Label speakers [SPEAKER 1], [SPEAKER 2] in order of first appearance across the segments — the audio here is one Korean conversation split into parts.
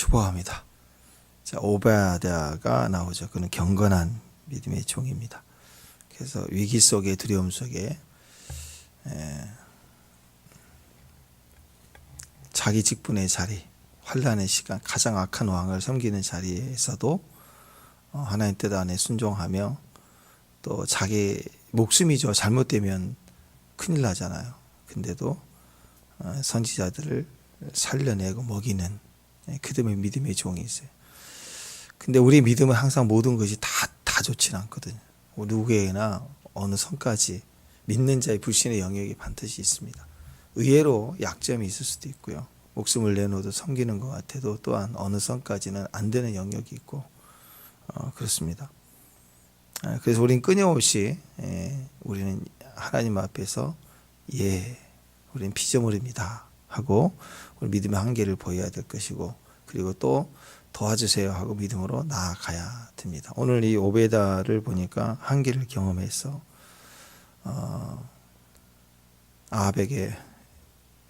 [SPEAKER 1] 축복합니다. 자, 오베아다가 나오죠. 그는 경건한 믿음의 종입니다. 그래서 위기 속에, 두려움 속에 자기 직분의 자리, 환난의 시간, 가장 악한 왕을 섬기는 자리에서도 하나님 뜻 안에 순종하며 또 자기 목숨이죠. 잘못되면 큰일 나잖아요. 근데도 선지자들을 살려내고 먹이는 그들의 믿음의 종이 있어요. 근데 우리 믿음은 항상 모든 것이 다 좋지는 않거든요. 누구에게나 어느 선까지 믿는 자의 불신의 영역이 반드시 있습니다. 의외로 약점이 있을 수도 있고요. 목숨을 내놓아도 섬기는 것 같아도 또한 어느 선까지는 안 되는 영역이 있고 그렇습니다. 그래서 우리는 끊임없이 우리는 하나님 앞에서 우리는 피조물입니다 하고 우리 믿음의 한계를 보여야 될 것이고, 그리고 또 도와주세요 하고 믿음으로 나아가야 됩니다. 오늘 이 오베다를 보니까 한계를 경험해서 아합에게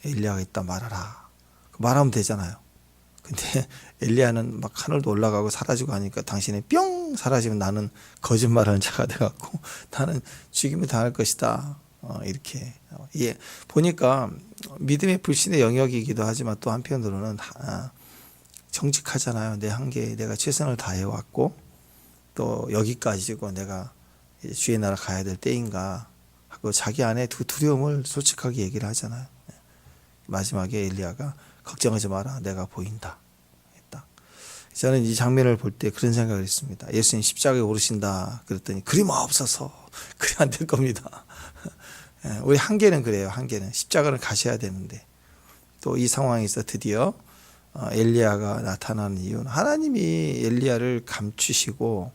[SPEAKER 1] 엘리야가 있다 말하라. 말하면 되잖아요. 근데 엘리야는 막 하늘도 올라가고 사라지고 하니까 당신이 뿅 사라지면 나는 거짓말하는 자가 돼갖고 나는 죽임을 당할 것이다. 이렇게 보니까 믿음의 불신의 영역이기도 하지만 또 한편으로는 정직하잖아요. 내 한계에 내가 최선을 다해왔고 또 여기까지고 내가 주의 나라 가야 될 때인가 하고 자기 안에 그 두려움을 솔직하게 얘기를 하잖아요. 마지막에 엘리야가 걱정하지 마라, 내가 보인다 했다. 저는 이 장면을 볼 때 그런 생각을 했습니다. 예수님 십자가에 오르신다 그랬더니 그리 마옵소서, 그리 안 될 겁니다. 우리 한계는 그래요. 한계는 십자가를 가셔야 되는데 또 이 상황에서 드디어 엘리야가 나타나는 이유는 하나님이 엘리야를 감추시고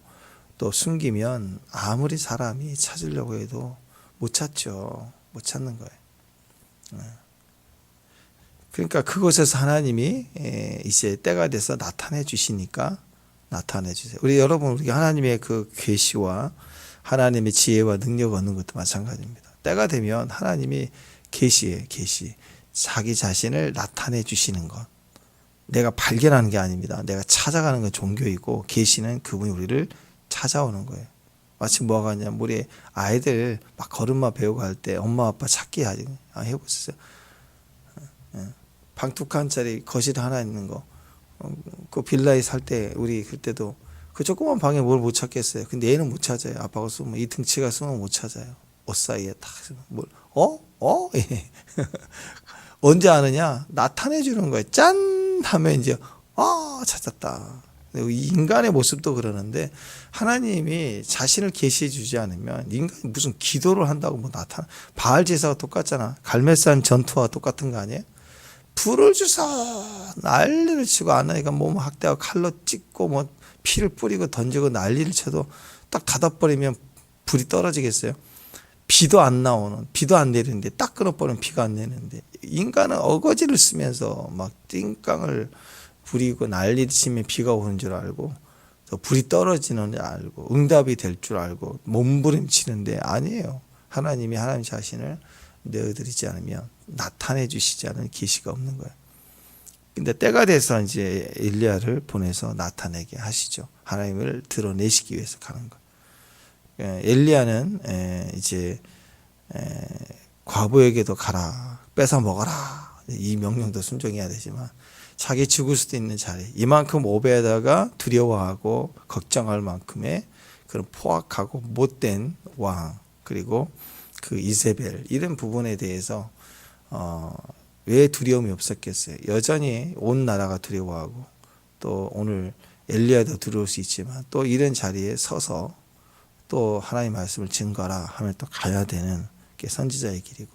[SPEAKER 1] 또 숨기면 아무리 사람이 찾으려고 해도 못 찾죠. 못 찾는 거예요. 그러니까 그곳에서 하나님이 이제 때가 돼서 나타내 주시니까 나타내 주세요. 우리 하나님의 그 계시와 하나님의 지혜와 능력 얻는 것도 마찬가지입니다. 때가 되면 하나님이 계시 자기 자신을 나타내 주시는 것, 내가 발견하는 게 아닙니다. 내가 찾아가는 건 종교이고 계시는 그분이 우리를 찾아오는 거예요. 마치 뭐가 있냐면 우리 아이들 막 걸음마 배우고 할 때 엄마 아빠 찾기 해보셨어요? 방 2칸짜리 거실 하나 있는 거, 그 빌라에 살 때 우리 그때도 그 조그만 방에 뭘 못 찾겠어요. 근데 얘는 못 찾아요. 아빠가 숨으면, 이 등치가 숨으면 못 찾아요. 옷 사이에 탁 뭘 언제 아느냐? 나타내 주는 거예요. 짠 하면 이제 찾았다. 인간의 모습도 그러는데 하나님이 자신을 계시해 주지 않으면 인간이 무슨 기도를 한다고 뭐 바알 제사가 똑같잖아. 갈멜산 전투와 똑같은 거 아니에요? 불을 주사 난리를 치고 아내가 몸 학대하고 칼로 찢고 뭐 피를 뿌리고 던지고 난리를 쳐도 딱 닫아버리면 불이 떨어지겠어요? 비도 안 내리는데 딱 끊어버리면 비가 안 내리는데, 인간은 어거지를 쓰면서 막 띵깡을 부리고 난리를 치면 비가 오는 줄 알고 또 불이 떨어지는 줄 알고 응답이 될 줄 알고 몸부림치는데 아니에요. 하나님이 하나님 자신을 내어드리지 않으면 나타내 주시지 않은 계시가 없는 거예요. 근데 때가 돼서 이제 엘리야를 보내서 나타내게 하시죠. 하나님을 드러내시기 위해서 가는 거예요. 엘리야는 이제 과부에게도 가라, 뺏어 먹어라, 이 명령도 순종해야 되지만 자기 죽을 수도 있는 자리, 이만큼 오베다가 두려워하고 걱정할 만큼의 그런 포악하고 못된 왕, 그리고 그 이세벨, 이런 부분에 대해서 왜 두려움이 없었겠어요? 여전히 온 나라가 두려워하고 또 오늘 엘리야도 두려울 수 있지만 또 이런 자리에 서서 또 하나님의 말씀을 증거하라 하면 또 가야 되는 게 선지자의 길이고,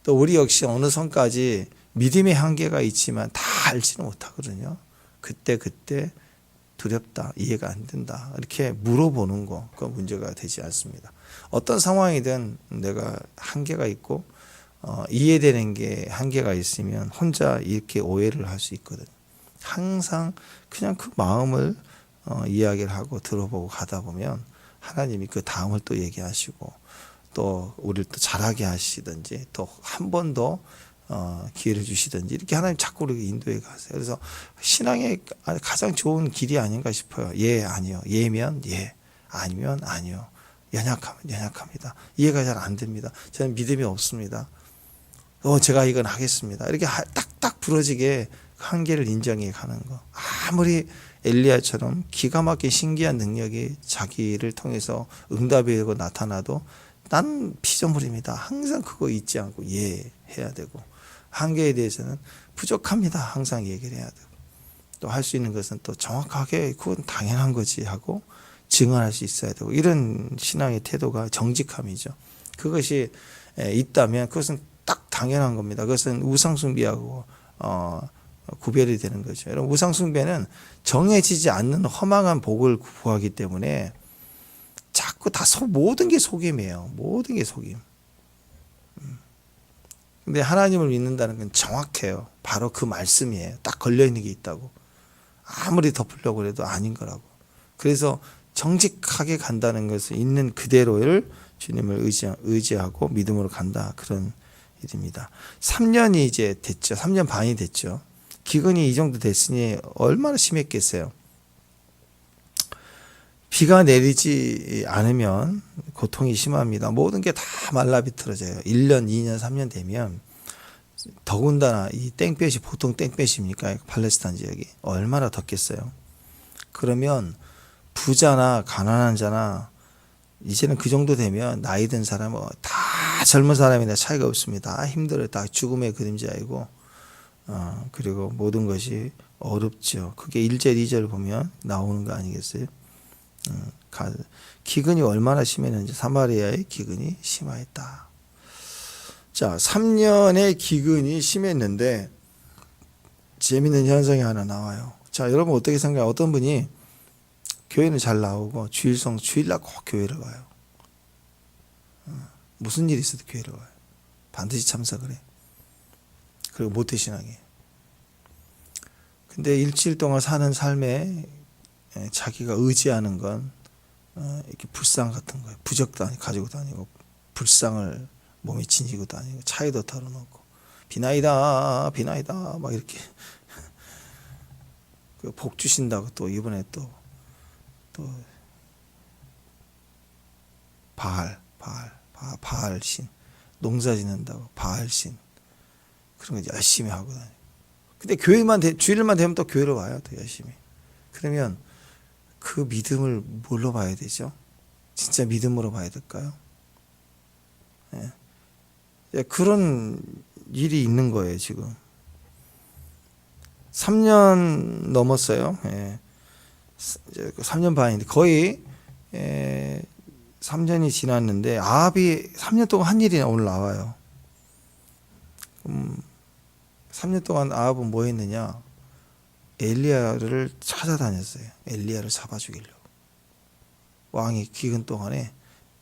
[SPEAKER 1] 또 우리 역시 어느 선까지 믿음의 한계가 있지만 다 알지는 못하거든요. 그때 두렵다, 이해가 안 된다, 이렇게 물어보는 거, 그건 문제가 되지 않습니다. 어떤 상황이든 내가 한계가 있고 이해되는 게 한계가 있으면 혼자 이렇게 오해를 할 수 있거든요. 항상 그냥 그 마음을 이야기를 하고 들어보고 가다 보면 하나님이 그 다음을 또 얘기하시고 또 우리를 또 잘하게 하시든지 또 한 번 더 기회를 주시든지 이렇게 하나님 자꾸 우리 인도해 가세요. 그래서 신앙의 가장 좋은 길이 아닌가 싶어요. 예, 아니요. 예면 예, 아니면 아니요. 연약하면 연약합니다. 이해가 잘 안 됩니다. 저는 믿음이 없습니다. 제가 이건 하겠습니다. 이렇게 딱딱 부러지게 한계를 인정해 가는 거. 아무리 엘리야처럼 기가 막힌 신기한 능력이 자기를 통해서 응답이 되고 나타나도 난 피조물입니다. 항상 그거 잊지 않고 예 해야 되고, 한계에 대해서는 부족합니다. 항상 얘기를 해야 되고, 또 할 수 있는 것은 또 정확하게 그건 당연한 거지 하고 증언할 수 있어야 되고, 이런 신앙의 태도가 정직함이죠. 그것이 있다면 그것은 딱 당연한 겁니다. 그것은 우상숭배하고 구별이 되는 거죠. 여러분, 우상숭배는 정해지지 않는 허망한 복을 구하기 때문에 자꾸 다 모든 게 속임이에요. 모든 게 속임. 근데 하나님을 믿는다는 건 정확해요. 바로 그 말씀이에요. 딱 걸려있는 게 있다고. 아무리 덮으려고 해도 아닌 거라고. 그래서 정직하게 간다는 것은 있는 그대로를 주님을 의지하고 믿음으로 간다. 그런 일입니다. 3년이 이제 됐죠. 3년 반이 됐죠. 기근이 이 정도 됐으니 얼마나 심했겠어요. 비가 내리지 않으면 고통이 심합니다. 모든 게 다 말라비틀어져요. 1년, 2년, 3년 되면, 더군다나 이 땡볕이 보통 땡볕입니까? 팔레스타인 지역이 얼마나 덥겠어요. 그러면 부자나 가난한 자나 이제는 그 정도 되면 나이 든 사람은 다 젊은 사람이나 차이가 없습니다. 다 힘들어요. 다 죽음의 그림자이고, 그리고 모든 것이 어렵죠. 그게 1절, 2절 보면 나오는 거 아니겠어요? 기근이 얼마나 심했는지, 사마리아의 기근이 심하였다. 자, 3년의 기근이 심했는데 재밌는 현상이 하나 나와요. 자, 여러분 어떻게 생각해요? 어떤 분이 교회는 잘 나오고 주일날 꼭 교회를 가요. 무슨 일이 있어도 교회를 가요. 반드시 참석을 해. 그리고 모태신앙이에요. 근데 일주일 동안 사는 삶에 자기가 의지하는 건 이렇게 불상 같은 거예요. 부적도 아니고 가지고 다니고, 불상을 몸에 지니고 다니고, 차에도 털어놓고, 비나이다 비나이다 막 이렇게 복 주신다고, 또 이번에 또 바알신, 농사 짓는다고 바알신, 그런 거 열심히 하고 다니고. 근데 주일만 되면 또 교회로 와요. 또 열심히. 그러면 그 믿음을 뭘로 봐야 되죠? 진짜 믿음으로 봐야 될까요? 그런 일이 있는 거예요, 지금. 3년 넘었어요. 3년 반인데 거의 3년이 지났는데 아합이 3년 동안 한 일이 오늘 나와요. 3년 동안 아합은 뭐 했느냐? 엘리야를 찾아다녔어요. 엘리야를 잡아 죽이려고. 왕이 기근 동안에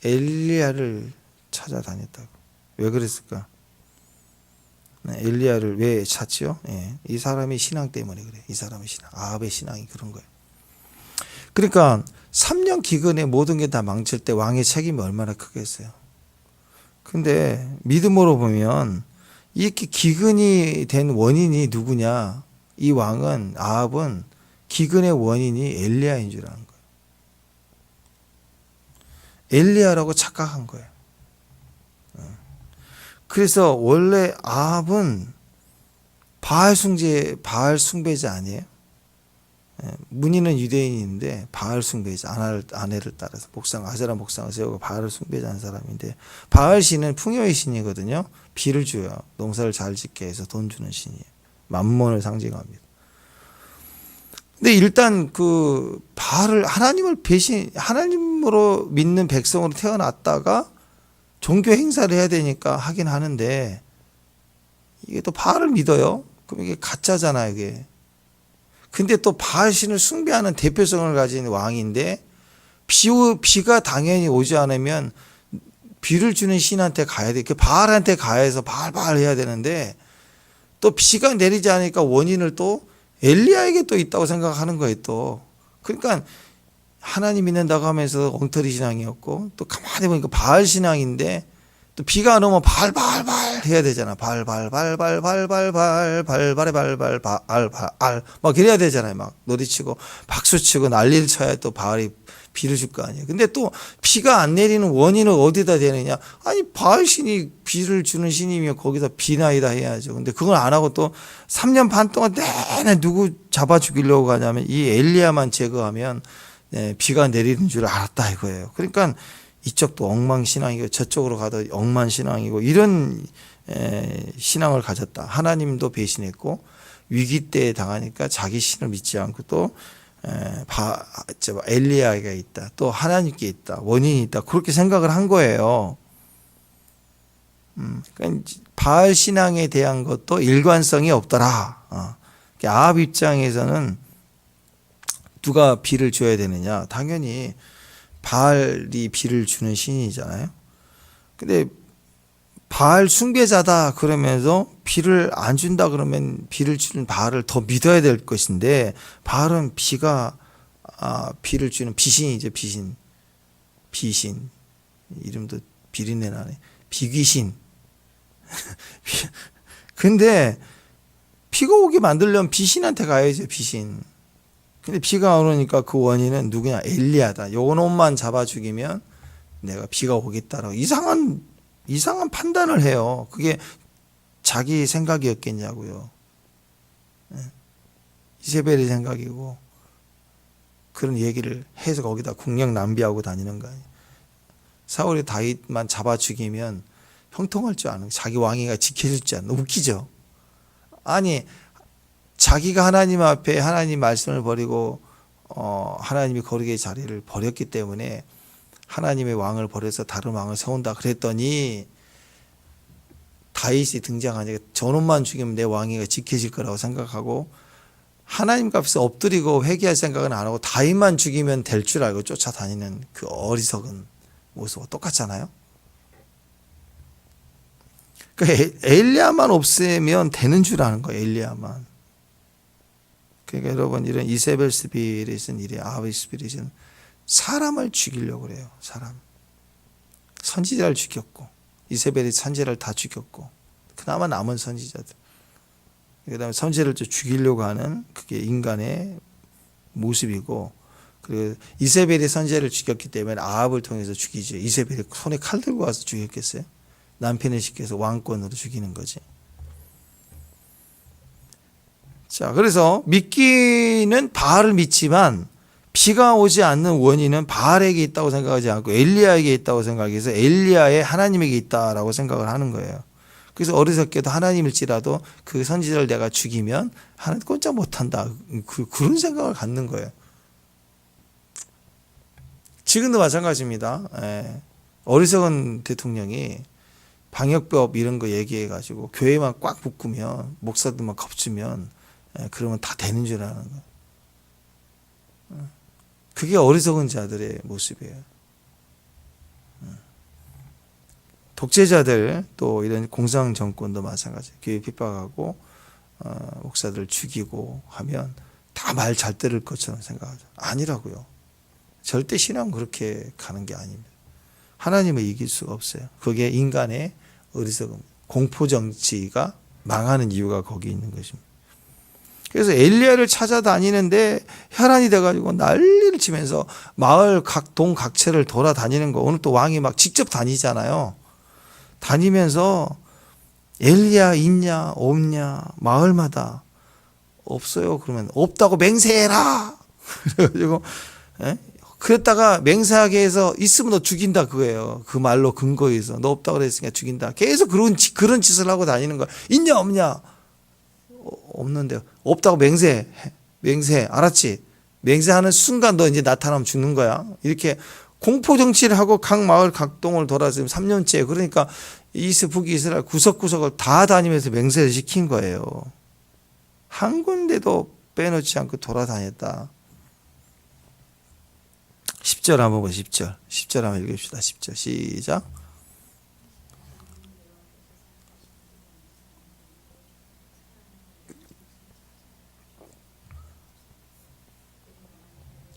[SPEAKER 1] 엘리야를 찾아다녔다고. 왜 그랬을까? 엘리야를 왜 찾지요? 이 사람의 신앙 때문에 그래. 이 사람의 신앙, 아합의 신앙이 그런 거예요. 그러니까 3년 기근에 모든 게 다 망칠 때 왕의 책임이 얼마나 크겠어요. 근데 믿음으로 보면 이렇게 기근이 된 원인이 누구냐? 이 왕은, 아합은 기근의 원인이 엘리야인 줄 아는 거예요. 엘리야라고 착각한 거예요. 그래서 원래 아합은 바알 숭배자 아니에요? 문의는 유대인인데 바알 숭배자, 아내를 따라서 아세라 목상을 세우고 바알을 숭배자는 사람인데, 바알 신은 풍요의 신이거든요. 비를 줘요. 농사를 잘 짓게 해서 돈 주는 신이에요. 만몬을 상징합니다. 근데 일단 그 바알을, 하나님으로 믿는 백성으로 태어났다가 종교 행사를 해야 되니까 하긴 하는데, 이게 또 바알을 믿어요. 그럼 이게 가짜잖아요, 이게. 근데 또 바알 신을 숭배하는 대표성을 가진 왕인데, 비가 당연히 오지 않으면 비를 주는 신한테 가야 돼. 바알한테 가해서 바알 해야 되는데, 또 비가 내리지 않으니까 원인을 또 엘리야에게 또 있다고 생각하는 거예요, 또. 그러니까 하나님 믿는다고 하면서 엉터리 신앙이었고, 또 가만히 보니까 바알 신앙인데, 또 비가 안 오면 바알 해야 되잖아. 발발발발발발발발발발발발 막 이래야 되잖아요. 막 노래치고 박수치고 난리를 쳐야 또 바알이 비를 줄 거 아니에요. 근데 또 비가 안 내리는 원인은 어디다 대느냐? 아니 바알 신이 비를 주는 신이면 거기다 비나이다 해야죠. 근데 그걸 안 하고 또 3년 반 동안 내내 누구 잡아 죽이려고 가냐면 이 엘리야만 제거하면 비가 내리는 줄 알았다 이거예요. 그러니까 이쪽도 엉망신앙이고 저쪽으로 가도 엉망신앙이고 이런 신앙을 가졌다. 하나님도 배신했고 위기 때에 당하니까 자기 신을 믿지 않고 또 엘리야가 있다. 또 하나님께 있다. 원인이 있다. 그렇게 생각을 한 거예요. 그러니까 바알 신앙에 대한 것도 일관성이 없더라. 아합 입장에서는 누가 비를 줘야 되느냐? 당연히 바알이 비를 주는 신이잖아요. 근데 바알 숭배자다 그러면서 비를 안 준다 그러면 비를 주는 바알을 더 믿어야 될 것인데 바알은 비를 주는 비신이죠. 비신 이름도 비린내 나네. 비귀신. 근데 비가 오게 만들려면 비신한테 가야죠. 비신. 근데 비가 안 오니까 그 원인은 누구냐? 엘리야다. 요 놈만 잡아 죽이면 내가 비가 오겠다라고 이상한 판단을 해요. 그게 자기 생각이었겠냐고요. 이세벨의 생각이고 그런 얘기를 해서 거기다 국력 낭비하고 다니는 거 아니에요. 사울이 다윗만 잡아 죽이면 형통할 줄 아는 자기 왕위가 지켜질 줄 아는 웃기죠. 아니 자기가 하나님 앞에 하나님 말씀을 버리고 하나님이 거룩의 자리를 버렸기 때문에 하나님의 왕을 버려서 다른 왕을 세운다 그랬더니 다윗이 등장하니까 저놈만 죽이면 내 왕위가 지켜질 거라고 생각하고 하나님 값에 엎드리고 회개할 생각은 안 하고 다윗만 죽이면 될 줄 알고 쫓아다니는 그 어리석은 모습과 똑같잖아요. 그러니까 엘리야만 없애면 되는 줄 아는 거예요. 엘리야만. 그러니까 여러분 이런 이세벨 스피릿은 이래 아합의 스피릿은 사람을 죽이려고 그래요. 사람. 선지자를 죽였고 이세벨이 선지자를 다 죽였고 그나마 남은 선지자들. 그다음에 선지자를 죽이려고 하는 그게 인간의 모습이고 그리고 이세벨이 선지자를 죽였기 때문에 아합을 통해서 죽이죠. 이세벨이 손에 칼 들고 와서 죽였겠어요? 남편을 시켜서 왕권으로 죽이는 거지. 자, 그래서 믿기는 바알을 믿지만 비가 오지 않는 원인은 바알에게 있다고 생각하지 않고 엘리야에게 있다고 생각해서 엘리야의 하나님에게 있다라고 생각을 하는 거예요. 그래서 어리석게도 하나님일지라도 그 선지자를 내가 죽이면 하나님 꼼짝 못한다. 그런 생각을 갖는 거예요. 지금도 마찬가지입니다. 어리석은 대통령이 방역법 이런 거 얘기해가지고 교회만 꽉 묶으면 목사들만 겁주면 그러면 다 되는 줄 아는 거예요. 그게 어리석은 자들의 모습이에요. 독재자들 또 이런 공상 정권도 마찬가지예요. 교회 핍박하고 목사들 죽이고 하면 다 말 잘 들을 것처럼 생각하죠. 아니라고요. 절대 신앙은 그렇게 가는 게 아닙니다. 하나님을 이길 수가 없어요. 그게 인간의 어리석음, 공포 정치가 망하는 이유가 거기 있는 것입니다. 그래서 엘리야를 찾아다니는데 혈안이 돼가지고 난리를 치면서 마을 동 각처를 돌아다니는 거. 오늘 또 왕이 막 직접 다니잖아요. 다니면서 엘리야 있냐 없냐 마을마다 없어요. 그러면 없다고 맹세해라. 그래가지고 그랬다가 맹세하게 해서 있으면 너 죽인다 그거예요. 그 말로 근거해서 너 없다고 그랬으니까 죽인다. 계속 그런 짓을 하고 다니는 거야. 있냐 없냐 없는데 없다고 맹세 알았지? 맹세하는 순간 너 이제 나타나면 죽는 거야. 이렇게 공포 정치를 하고 각 마을 각 동을 돌아서 지금 3년째 그러니까 북이스라엘 구석구석을 다 다니면서 맹세를 시킨 거예요. 한 군데도 빼놓지 않고 돌아다녔다. 10절 한번 보세요. 10절 한번 읽읍시다. 10절 시작.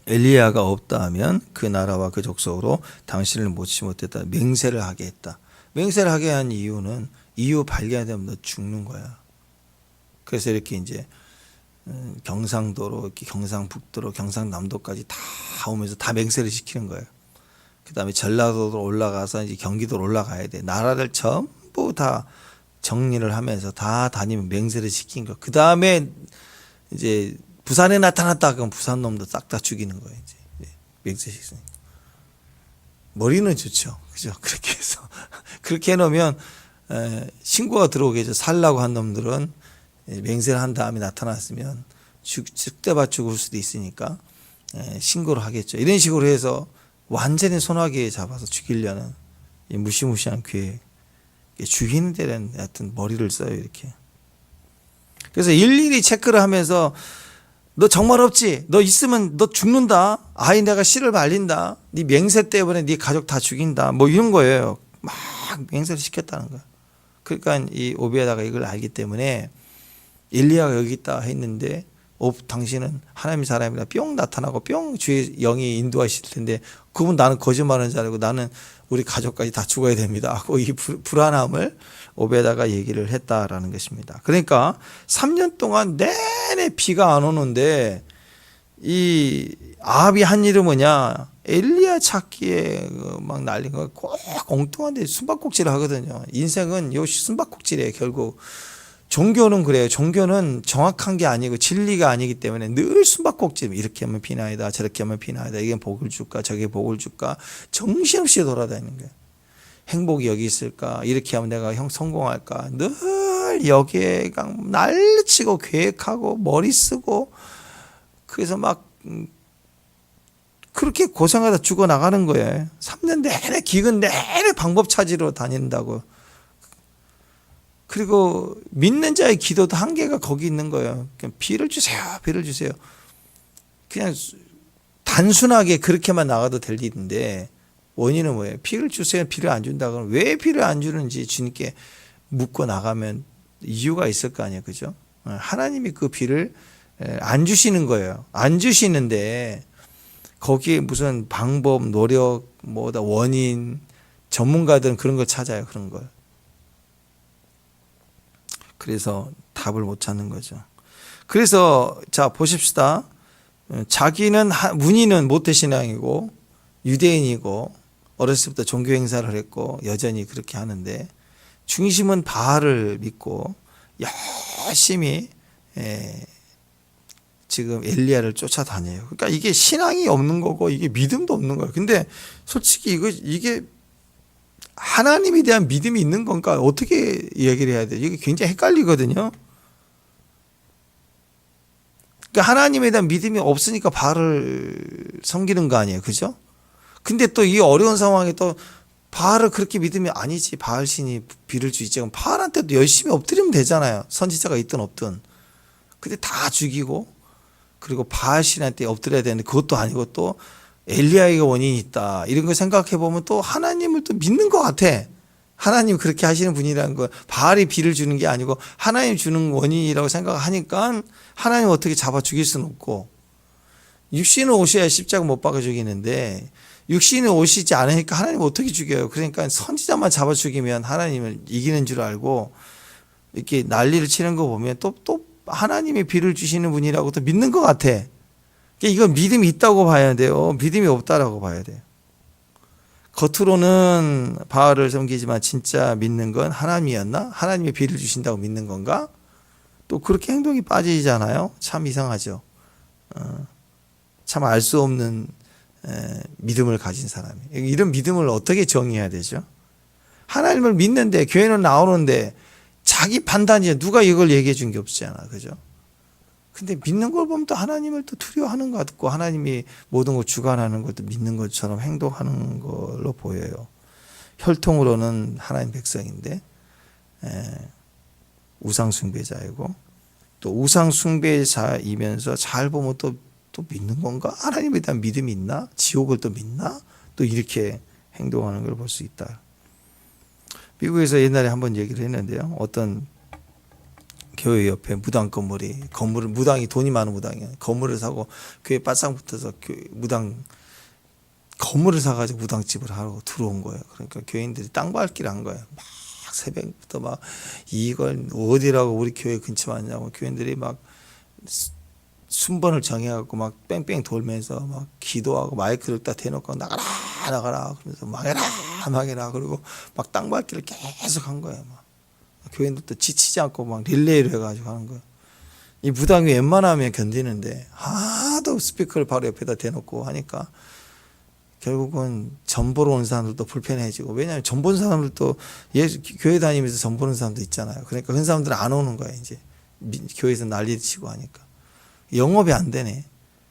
[SPEAKER 1] 엘리야가 없다 하면 그 나라와 그 족속으로 당신을 모치지 못했다. 맹세를 하게 했다. 맹세를 하게 한 이유는 이유 발견되면 너 죽는 거야. 그래서 이렇게 이제 경상도로, 이렇게 경상북도로, 경상남도까지 다 오면서 다 맹세를 시키는 거예요. 그 다음에 전라도로 올라가서 이제 경기도로 올라가야 돼. 나라를 전부 다 정리를 하면서 다 다니면 맹세를 시킨 거. 그 다음에 이제 부산에 나타났다 그러면 부산 놈도 싹 다 죽이는 거예요. 이제 맹세 시키니까. 머리는 좋죠. 그죠? 그렇게 해서. 그렇게 해놓으면 신고가 들어오게 해서 살라고 한 놈들은 맹세를 한 다음에 나타났으면 죽대밭 죽을 수도 있으니까 신고를 하겠죠. 이런 식으로 해서 완전히 소나기에 잡아서 죽이려는 이 무시무시한 계획. 죽이는 데는 하여튼 머리를 써요, 이렇게. 그래서 일일이 체크를 하면서 너 정말 없지? 너 있으면 너 죽는다. 아이 내가 씨를 말린다. 네 맹세 때문에 네 가족 다 죽인다. 뭐 이런 거예요. 막 맹세를 시켰다는 거야. 그러니까 이 오베야다가 이걸 알기 때문에 엘리야가 여기 있다 했는데 당신은 하나님의 사람이라 뿅 나타나고 뿅 주의 영이 인도하실 텐데 그분 나는 거짓말하는 줄 알고 나는 우리 가족까지 다 죽어야 됩니다 하고 이 불안함을 오베야다가 얘기를 했다라는 것입니다. 그러니까 3년 동안 내내 비가 안 오는데 이 아합이 한 일은 뭐냐, 엘리야 찾기에 막 날린 거 꼭 엉뚱한데 숨바꼭질을 하거든요. 인생은 요 숨바꼭질이에요. 결국 종교는 그래요. 종교는 정확한 게 아니고 진리가 아니기 때문에 늘 숨바꼭질. 이렇게 하면 비나이다, 저렇게 하면 비나이다, 이게 복을 줄까, 저게 복을 줄까, 정신없이 돌아다니는 거예요. 행복이 여기 있을까, 이렇게 하면 내가 성공할까, 늘 여기에 난리치고 계획하고 머리 쓰고, 그래서 막 그렇게 고생하다 죽어나가는 거예요. 3년 내내 기근 내내 방법 찾으러 다닌다고. 그리고 믿는 자의 기도도 한계가 거기 있는 거예요. 그냥 비를 주세요, 비를 주세요. 그냥 단순하게 그렇게만 나가도 될 일인데 원인은 뭐예요? 비를 주세요, 비를 안 준다 그러면 왜 비를 안 주는지 주님께 묻고 나가면 이유가 있을 거 아니에요, 그죠? 하나님이 그 비를 안 주시는 거예요. 안 주시는데 거기에 무슨 방법, 노력, 뭐다 원인, 전문가들은 그런 걸 찾아요, 그런 걸. 그래서 답을 못 찾는 거죠. 그래서 자 보십시다. 자기는 문의는 모태신앙이고 유대인이고 어렸을 때부터 종교 행사를 했고 여전히 그렇게 하는데 중심은 바알을 믿고 열심히 지금 엘리야를 쫓아다녀요. 그러니까 이게 신앙이 없는 거고 이게 믿음도 없는 거예요. 근데 솔직히 이게 하나님에 대한 믿음이 있는 건가? 어떻게 얘기를 해야 돼요? 이게 굉장히 헷갈리거든요. 그러니까 하나님에 대한 믿음이 없으니까 바알을 섬기는 거 아니에요, 그죠? 근데 또 이 어려운 상황에 또 바알을 그렇게 믿으면 아니지, 바알 신이 비를 주지. 그럼 바알한테도 열심히 엎드리면 되잖아요. 선지자가 있든 없든. 근데 다 죽이고 그리고 바알 신한테 엎드려야 되는데 그것도 아니고 또 엘리야에게 원인이 있다. 이런 걸 생각해 보면 또 하나님을 또 믿는 것 같아. 하나님 그렇게 하시는 분이라는 거. 바알이 비를 주는 게 아니고 하나님 주는 원인이라고 생각하니까 하나님 어떻게 잡아 죽일 수는 없고, 육신은 오셔야 십자가 못 박아 죽이는데 육신이 오시지 않으니까 하나님 어떻게 죽여요? 그러니까 선지자만 잡아 죽이면 하나님을 이기는 줄 알고 이렇게 난리를 치는 거 보면 또 하나님이 비를 주시는 분이라고 또 믿는 것 같아. 이건 믿음이 있다고 봐야 돼요. 믿음이 없다라고 봐야 돼요. 겉으로는 바알을 섬기지만 진짜 믿는 건 하나님이었나? 하나님이 비를 주신다고 믿는 건가? 또 그렇게 행동이 빠지잖아요. 참 이상하죠. 참 알 수 없는 믿음을 가진 사람이. 이런 믿음을 어떻게 정의해야 되죠? 하나님을 믿는데 교회는 나오는데 자기 판단이야. 누가 이걸 얘기해 준 게 없잖아. 그죠? 근데 믿는 걸 보면 또 하나님을 또 두려워하는 것 같고 하나님이 모든 걸 주관하는 것도 믿는 것처럼 행동하는 걸로 보여요. 혈통으로는 하나님 백성인데 우상 숭배자이고 또 우상 숭배자이면서 잘 보면 또 믿는 건가? 하나님에 대한 믿음이 있나? 지옥을 또 믿나? 또 이렇게 행동하는 걸 볼 수 있다. 미국에서 옛날에 한번 얘기를 했는데요. 어떤 교회 옆에 무당 무당이 돈이 많은 무당이야. 건물을 사고 교회 바싹 붙어서 건물을 사가지고 무당집을 하러 들어온 거예요. 그러니까 교인들이 땅 밟기를 한 거예요. 막 새벽부터 막 이걸 어디라고 우리 교회 근처 왔냐고 교인들이 막 순번을 정해갖고 막 뺑뺑 돌면서 막 기도하고 마이크를 딱 대놓고 나가라 나가라 그러면서 망해라 망해라 그리고 막 땅밟기를 계속 한 거예요. 막 교인들도 지치지 않고 막 릴레이를 해가지고 하는 거예요. 이 무당이 웬만하면 견디는데 하도 스피커를 바로 옆에다 대놓고 하니까 결국은 전 보러 온 사람들도 불편해지고, 왜냐하면 전 보는 사람들도 교회 다니면서 전 보는 사람도 있잖아요. 그러니까 그런 사람들은 안 오는 거예요. 이제 교회에서 난리 치고 하니까 영업이 안 되네.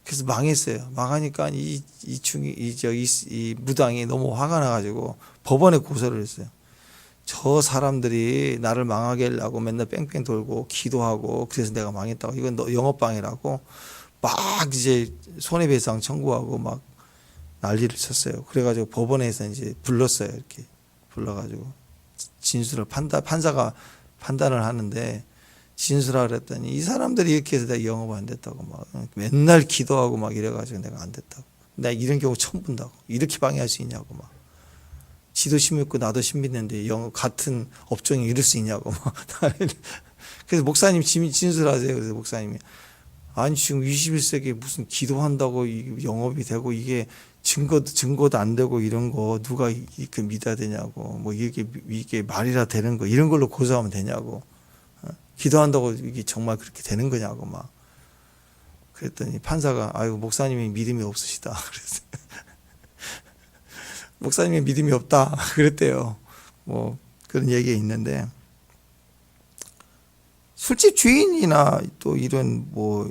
[SPEAKER 1] 그래서 망했어요. 망하니까 이 무당이 너무 화가 나가지고 법원에 고소를 했어요. 저 사람들이 나를 망하게 하려고 맨날 뺑뺑 돌고 기도하고 그래서 내가 망했다고, 이건 너 영업방해라고 막 이제 손해배상 청구하고 막 난리를 쳤어요. 그래가지고 법원에서 이제 불렀어요. 이렇게 불러가지고 진술을 판사가 판단을 하는데 진술하라 그랬더니 이 사람들이 이렇게 해서 내가 영업 안 됐다고 막 맨날 기도하고 막 이래가지고 내가 안 됐다고. 내가 이런 경우 처음 본다고. 이렇게 방해할 수 있냐고 막. 지도 심 있고 나도 심 있는데 영업 같은 업종이 이럴 수 있냐고 막. 그래서 목사님 진술하세요. 그래서 목사님이 아니 지금 21세기에 무슨 기도한다고 영업이 되고 이게 증거도 안 되고 이런 거 누가 이렇게 믿어야 되냐고, 뭐 이게 말이라 되는 거 이런 걸로 고소하면 되냐고, 기도한다고 이게 정말 그렇게 되는 거냐고 막 그랬더니 판사가 아이고 목사님이 믿음이 없으시다 그랬어요. 목사님이 믿음이 없다 그랬대요. 뭐 그런 얘기가 있는데, 술집 주인이나 또 이런 뭐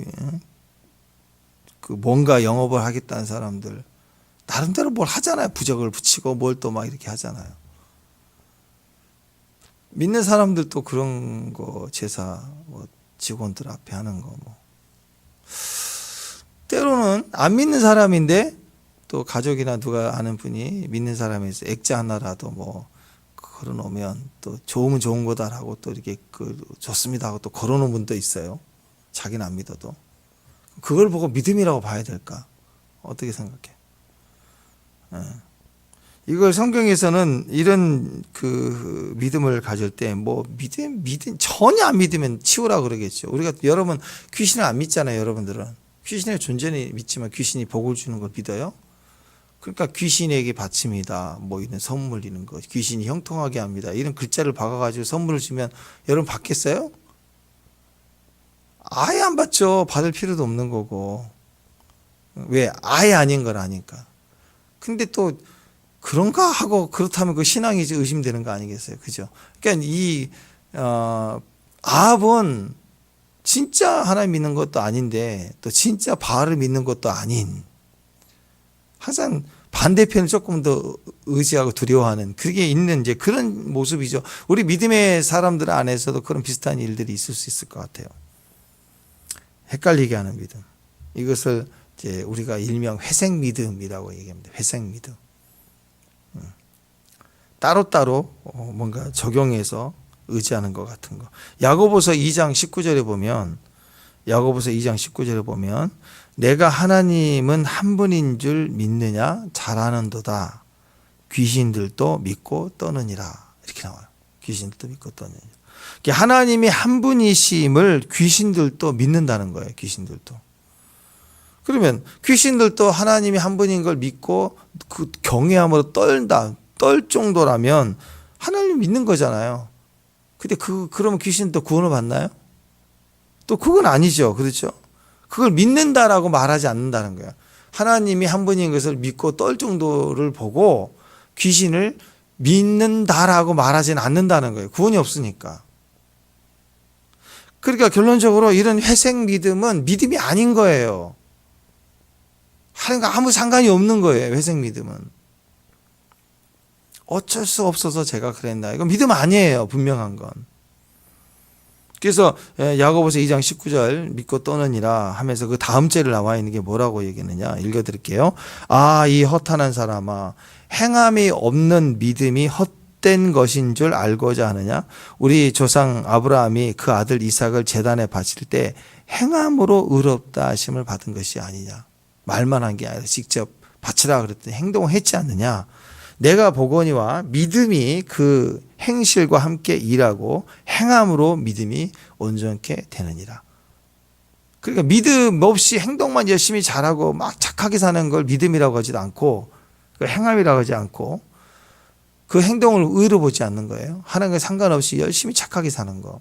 [SPEAKER 1] 그 뭔가 영업을 하겠다는 사람들 나름대로 뭘 하잖아요. 부적을 붙이고 뭘 또 막 이렇게 하잖아요. 믿는 사람들도 그런 거 제사 뭐 직원들 앞에 하는 거 뭐 때로는 안 믿는 사람인데 또 가족이나 누가 아는 분이 믿는 사람에서 액자 하나라도 뭐 걸어놓으면 또 좋으면 좋은 거다라고 또 이렇게 좋습니다 하고 또 걸어놓은 분도 있어요. 자기는 안 믿어도. 그걸 보고 믿음이라고 봐야 될까? 어떻게 생각해? 이걸 성경에서는 이런 그 믿음을 가질 때 뭐 믿음 전혀 안 믿으면 치우라 그러겠죠. 우리가 여러분 귀신을 안 믿잖아요. 여러분들은 귀신의 존재는 믿지만 귀신이 복을 주는 걸 믿어요? 그러니까 귀신에게 바칩니다. 뭐 이런 선물 이런 거 귀신이 형통하게 합니다. 이런 글자를 박아가지고 선물을 주면 여러분 받겠어요? 아예 안 받죠. 받을 필요도 없는 거고. 왜? 아예 아닌 걸 아니까. 근데 또 그런가 하고 그렇다면 그 신앙이 의심되는 거 아니겠어요? 그죠? 그러니까 아합은 진짜 하나님 믿는 것도 아닌데 또 진짜 바알을 믿는 것도 아닌, 항상 반대편을 조금 더 의지하고 두려워하는 그게 있는 이제 그런 모습이죠. 우리 믿음의 사람들 안에서도 그런 비슷한 일들이 있을 수 있을 것 같아요. 헷갈리게 하는 믿음. 이것을 이제 우리가 일명 회색 믿음이라고 얘기합니다. 회색 믿음. 따로따로 뭔가 적용해서 의지하는 것 같은 거. 야고보서 2장 19절에 보면 내가 하나님은 한 분인 줄 믿느냐 잘 아는도다. 귀신들도 믿고 떠느니라. 이렇게 나와요. 귀신들도 믿고 떠느니라. 하나님이 한 분이심을 귀신들도 믿는다는 거예요. 귀신들도. 그러면 귀신들도 하나님이 한 분인 걸 믿고 그 경외함으로 떨 정도라면 하나님 믿는 거잖아요. 근데 그러면 귀신도 구원을 받나요? 또 그건 아니죠. 그렇죠? 그걸 믿는다라고 말하지 않는다는 거예요. 하나님이 한 분인 것을 믿고 떨 정도를 보고 귀신을 믿는다라고 말하지는 않는다는 거예요. 구원이 없으니까. 그러니까 결론적으로 이런 회색 믿음은 믿음이 아닌 거예요. 하나님과 아무 상관이 없는 거예요. 회색 믿음은. 어쩔 수 없어서 제가 그랬나. 이건 믿음 아니에요. 분명한 건. 그래서 야고보서 2장 19절 믿고 떠느니라 하면서 그 다음 절에 나와 있는 게 뭐라고 얘기했느냐 읽어드릴게요. 이 허탄한 사람아, 행함이 없는 믿음이 헛된 것인 줄 알고자 하느냐. 우리 조상 아브라함이 그 아들 이삭을 제단에 바칠 때 행함으로 의롭다 하심을 받은 것이 아니냐. 말만 한 게 아니라 직접 바치라 그랬더니 행동을 했지 않느냐. 내가 보거니와 믿음이 그 행실과 함께 일하고 행함으로 믿음이 온전케 되느니라. 그러니까 믿음 없이 행동만 열심히 잘하고 막 착하게 사는 걸 믿음이라고 하지도 않고 행함이라고 하지 않고 그 행동을 의로 보지 않는 거예요. 하나님과 상관없이 열심히 착하게 사는 거.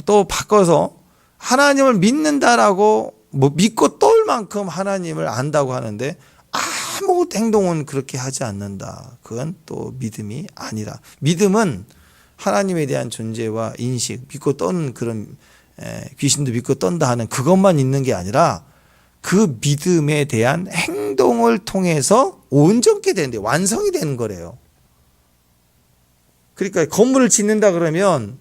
[SPEAKER 1] 또 바꿔서 하나님을 믿는다라고 믿고 떠올 만큼 하나님을 안다고 하는데 아무 행동은 그렇게 하지 않는다. 그건 또 믿음이 아니라. 믿음은 하나님에 대한 존재와 인식, 믿고 떠는 그런 귀신도 믿고 떤다 하는 그것만 있는 게 아니라 그 믿음에 대한 행동을 통해서 온전케 되는데 완성이 되는 거래요. 그러니까 건물을 짓는다 그러면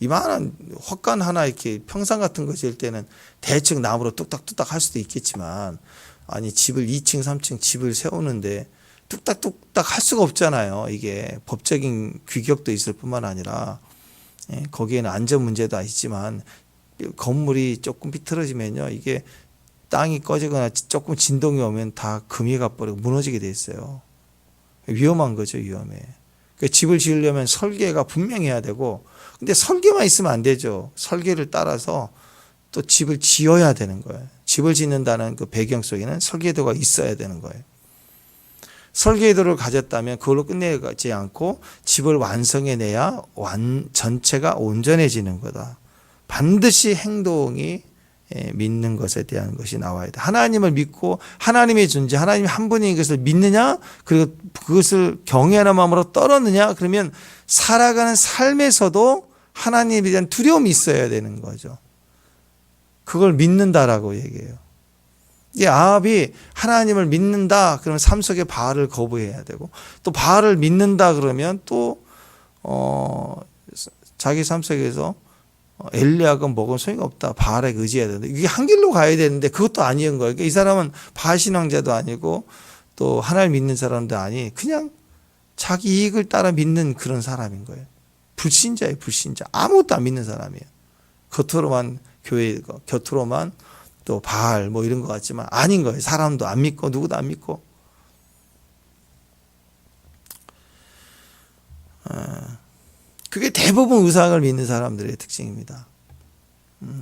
[SPEAKER 1] 이만한 헛간 하나 이렇게 평상 같은 거 지을 때는 대충 나무로 뚝딱뚝딱 할 수도 있겠지만 아니 집을 2층 3층 집을 세우는데 뚝딱뚝딱 할 수가 없잖아요. 이게 법적인 규격도 있을 뿐만 아니라 거기에는 안전 문제도 있지만 건물이 조금 비틀어지면요 이게 땅이 꺼지거나 조금 진동이 오면 다 금이 가버리고 무너지게 돼 있어요. 위험한 거죠. 위험해. 그러니까 집을 지으려면 설계가 분명해야 되고 근데 설계만 있으면 안 되죠. 설계를 따라서 또 집을 지어야 되는 거예요. 집을 짓는다는 그 배경 속에는 설계도가 있어야 되는 거예요. 설계도를 가졌다면 그걸로 끝내지 않고 집을 완성해내야 전체가 온전해지는 거다. 반드시 행동이 믿는 것에 대한 것이 나와야 돼. 하나님을 믿고 하나님의 존재, 하나님 한 분인 것을 믿느냐, 그리고 그것을 경외하는 마음으로 떨었느냐, 그러면 살아가는 삶에서도 하나님에 대한 두려움이 있어야 되는 거죠. 그걸 믿는다라고 얘기해요. 이 아합이 하나님을 믿는다 그러면 삶 속에 바알을 거부해야 되고 또 바알을 믿는다 그러면 또 자기 삶 속에서 엘리야가 먹은 소용이 없다. 바알에게 의지해야 된다. 이게 한 길로 가야 되는데 그것도 아닌 거예요. 그러니까 이 사람은 바알 신앙자도 아니고 또 하나님 믿는 사람도 아니 그냥 자기 이익을 따라 믿는 그런 사람인 거예요. 불신자예요. 불신자. 아무것도 안 믿는 사람이에요. 겉으로만 교회, 겉으로만 또 바알 뭐 이런 것 같지만 아닌 거예요. 사람도 안 믿고 누구도 안 믿고. 그게 대부분 우상을 믿는 사람들의 특징입니다.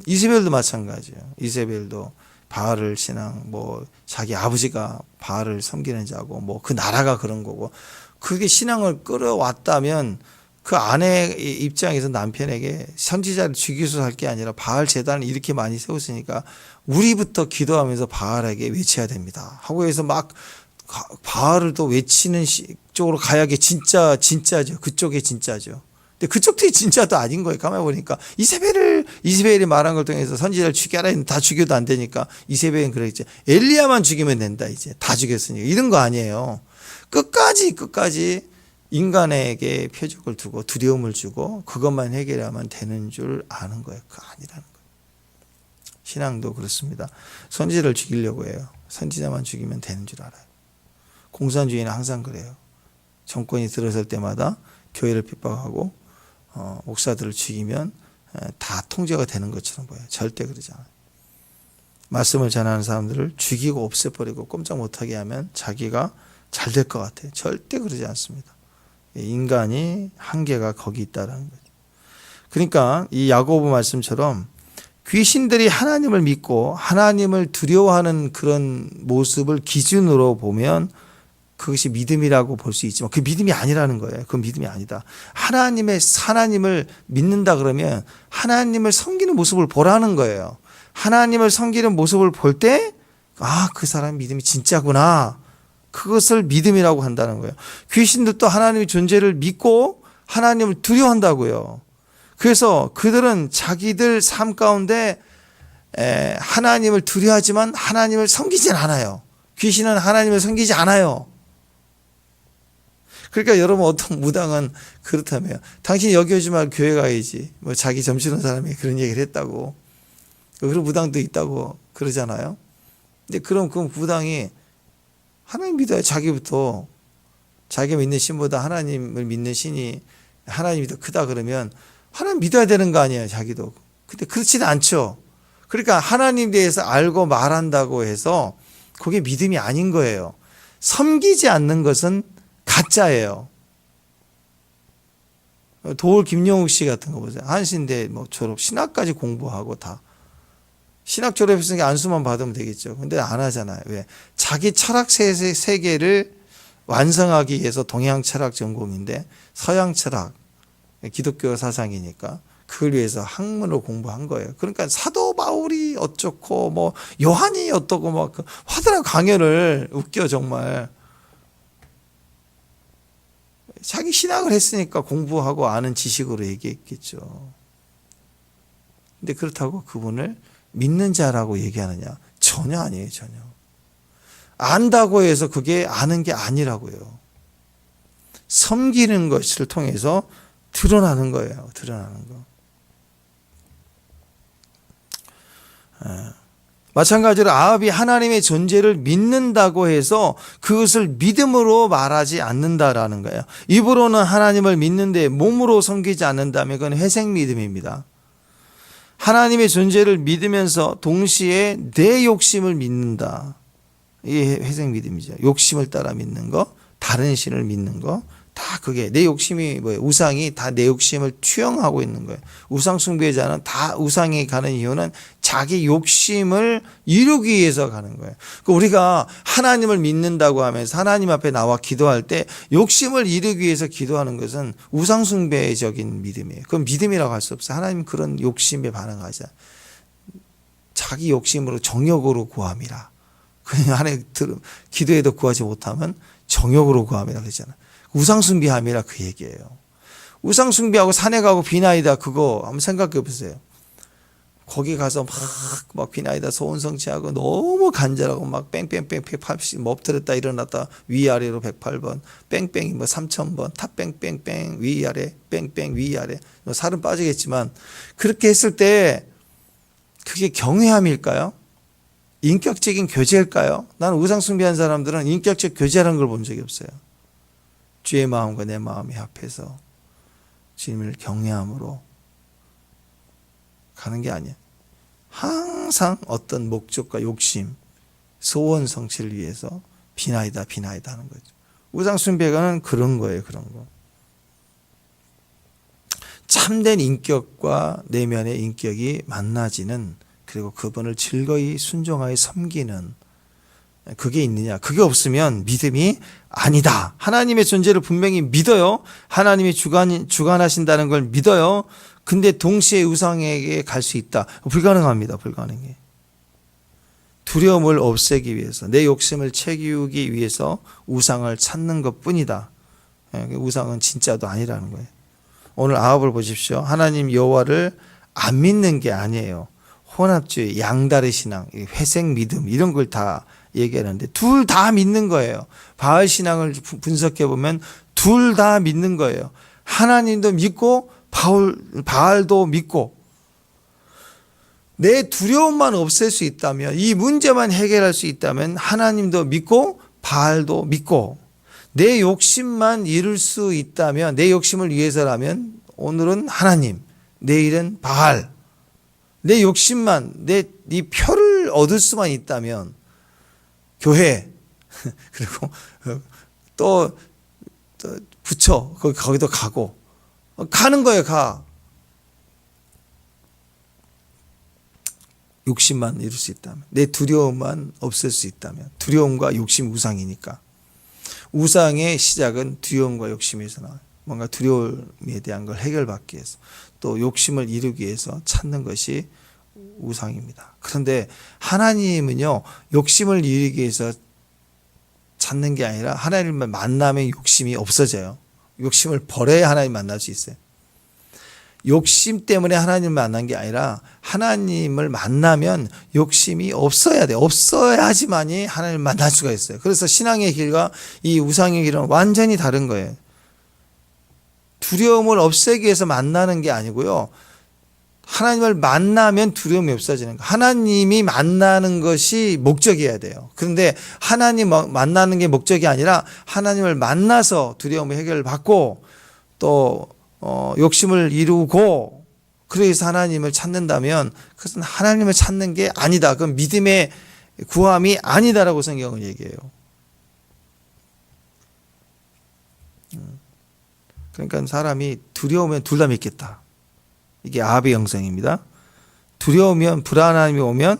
[SPEAKER 1] 이세벨도 마찬가지예요. 이세벨도 바알을 신앙, 뭐 자기 아버지가 바알을 섬기는 자고 뭐 그 나라가 그런 거고 그게 신앙을 끌어왔다면 그 아내의 입장에서 남편에게 선지자를 죽이서 할 게 아니라 바알 제단을 이렇게 많이 세웠으니까 우리부터 기도하면서 바알에게 외쳐야 됩니다. 하고 해서 막 바알을 또 외치는 쪽으로 가야게 진짜죠. 그쪽에 진짜죠. 근데 그쪽도 진짜도 아닌 거예요. 가만히 보니까 이세벨이 말한 걸 통해서 선지자를 죽여라 했는데 다 죽여도 안 되니까 이세벨은 그랬죠. 엘리야만 죽이면 된다 이제 다 죽였으니까 이런 거 아니에요. 끝까지 인간에게 표적을 두고 두려움을 주고 그것만 해결하면 되는 줄 아는 거예요. 그거 아니라는 거예요. 신앙도 그렇습니다. 선지자를 죽이려고 해요. 선지자만 죽이면 되는 줄 알아요. 공산주의는 항상 그래요. 정권이 들어설 때마다 교회를 핍박하고 목사들을 죽이면 다 통제가 되는 것처럼 보여요. 절대 그러지 않아요. 말씀을 전하는 사람들을 죽이고 없애버리고 꼼짝 못하게 하면 자기가 잘 될 것 같아요. 절대 그러지 않습니다. 인간이 한계가 거기 있다는 거죠. 그러니까 이 야고보 말씀처럼 귀신들이 하나님을 믿고 하나님을 두려워하는 그런 모습을 기준으로 보면 그것이 믿음이라고 볼 수 있지만 그 믿음이 아니라는 거예요. 그 믿음이 아니다. 하나님을 믿는다 그러면 하나님을 섬기는 모습을 보라는 거예요. 하나님을 섬기는 모습을 볼 때 그 사람 믿음이 진짜구나. 그것을 믿음이라고 한다는 거예요. 귀신들도 하나님의 존재를 믿고 하나님을 두려워한다고요. 그래서 그들은 자기들 삶 가운데 하나님을 두려워하지만 하나님을 섬기진 않아요. 귀신은 하나님을 섬기지 않아요. 그러니까 여러분 어떤 무당은 그렇다며요. 당신이 여기 오지 말고 교회 가야지. 뭐 자기 점치는 사람이 그런 얘기를 했다고. 그런 무당도 있다고 그러잖아요. 근데 그럼 그 무당이 하나님 믿어야 자기부터 자기가 믿는 신보다 하나님을 믿는 신이 하나님이 더 크다 그러면 하나님 믿어야 되는 거 아니에요. 자기도. 근데 그렇지는 않죠. 그러니까 하나님에 대해서 알고 말한다고 해서 그게 믿음이 아닌 거예요. 섬기지 않는 것은 가짜예요. 도올 김영욱 씨 같은 거 보세요. 한신대 뭐 졸업, 신학까지 공부하고 다. 신학 졸업했으니까 안수만 받으면 되겠죠. 근데 안 하잖아요. 왜? 자기 철학 세계를 완성하기 위해서 동양 철학 전공인데 서양 철학, 기독교 사상이니까 그걸 위해서 학문을 공부한 거예요. 그러니까 사도 바울이 어쩌고 뭐 요한이 어떠고 막 하더라고 강연을. 웃겨 정말. 자기 신학을 했으니까 공부하고 아는 지식으로 얘기했겠죠. 근데 그렇다고 그분을 믿는 자라고 얘기하느냐? 전혀 아니에요, 전혀. 안다고 해서 그게 아는 게 아니라고요. 섬기는 것을 통해서 드러나는 거예요, 드러나는 거. 마찬가지로 아합이 하나님의 존재를 믿는다고 해서 그것을 믿음으로 말하지 않는다라는 거예요. 입으로는 하나님을 믿는데 몸으로 섬기지 않는다면 그건 회색 믿음입니다. 하나님의 존재를 믿으면서 동시에 내 욕심을 믿는다. 이게 회색 믿음이죠. 욕심을 따라 믿는 거, 다른 신을 믿는 거, 다 그게 내 욕심이 뭐예요? 우상이 다 내 욕심을 투영하고 있는 거예요. 우상 숭배자는 다 우상에 가는 이유는 자기 욕심을 이루기 위해서 가는 거예요. 우리가 하나님을 믿는다고 하면서 하나님 앞에 나와 기도할 때 욕심을 이루기 위해서 기도하는 것은 우상 숭배적인 믿음이에요. 그건 믿음이라고 할 수 없어요. 하나님 그런 욕심에 반응하지 않아요. 자기 욕심으로 정욕으로 구함이라. 그냥 하나님 기도해도 구하지 못하면 정욕으로 구함이라 그러잖아요. 우상숭배함이라 그 얘기예요. 우상숭배하고 산에 가고 비나이다 그거 한번 생각해 보세요. 거기 가서 막 비나이다 소원성취하고 너무 간절하고 막 뺑뺑뺑 180 엎드렸다 일어났다 위아래로 108번 뺑뺑이 뭐 3000번 탑 뺑뺑뺑 위아래 뺑뺑 위아래 살은 빠지겠지만 그렇게 했을 때 그게 경외함일까요? 인격적인 교제일까요? 나는 우상숭배한 사람들은 인격적 교제라는 걸 본 적이 없어요. 주의 마음과 내 마음이 합해서 주님을 경외함으로 가는 게 아니야. 항상 어떤 목적과 욕심, 소원 성취를 위해서 비나이다 하는 거죠. 우상숭배가는 그런 거예요. 그런 거. 참된 인격과 내면의 인격이 만나지는 그리고 그분을 즐거이 순종하여 섬기는 그게 있느냐? 그게 없으면 믿음이 아니다. 하나님의 존재를 분명히 믿어요. 하나님이 주관하신다는 걸 믿어요. 근데 동시에 우상에게 갈 수 있다. 불가능합니다. 불가능해. 두려움을 없애기 위해서 내 욕심을 채우기 위해서 우상을 찾는 것뿐이다. 우상은 진짜도 아니라는 거예요. 오늘 아합을 보십시오. 하나님 여호와를 안 믿는 게 아니에요. 혼합주의, 양다리 신앙, 회색 믿음 이런 걸 다 얘기하는데 둘 다 믿는 거예요. 바알 신앙을 분석해 보면 둘 다 믿는 거예요. 하나님도 믿고 바알도 믿고 내 두려움만 없앨 수 있다면 이 문제만 해결할 수 있다면 하나님도 믿고 바알도 믿고 내 욕심만 이룰 수 있다면 내 욕심을 위해서라면 오늘은 하나님 내일은 바알 내 욕심만 네 표를 얻을 수만 있다면 교회 그리고 또 부처 거기도 가고 가는 거예요. 가 욕심만 이룰 수 있다면 내 두려움만 없앨 수 있다면 두려움과 욕심 우상이니까 우상의 시작은 두려움과 욕심에서 나와요. 뭔가 두려움에 대한 걸 해결받기 위해서 또 욕심을 이루기 위해서 찾는 것이 우상입니다. 그런데 하나님은요 욕심을 이루기 위해서 찾는 게 아니라 하나님을 만나면 욕심이 없어져요. 욕심을 버려야 하나님 만날 수 있어요. 욕심 때문에 하나님을 만난 게 아니라 하나님을 만나면 욕심이 없어야 돼요. 없어야지만이 하나님을 만날 수가 있어요. 그래서 신앙의 길과 이 우상의 길은 완전히 다른 거예요. 두려움을 없애기 위해서 만나는 게 아니고요. 하나님을 만나면 두려움이 없어지는 거예요. 하나님이 만나는 것이 목적이어야 돼요. 그런데 하나님 만나는 게 목적이 아니라 하나님을 만나서 두려움의 해결을 받고 또 욕심을 이루고 그래서 하나님을 찾는다면 그것은 하나님을 찾는 게 아니다. 그건 믿음의 구함이 아니다라고 성경은 얘기해요. 그러니까 사람이 두려우면 둘 다 믿겠다. 이게 아합의 영성입니다. 두려우면, 불안함이 오면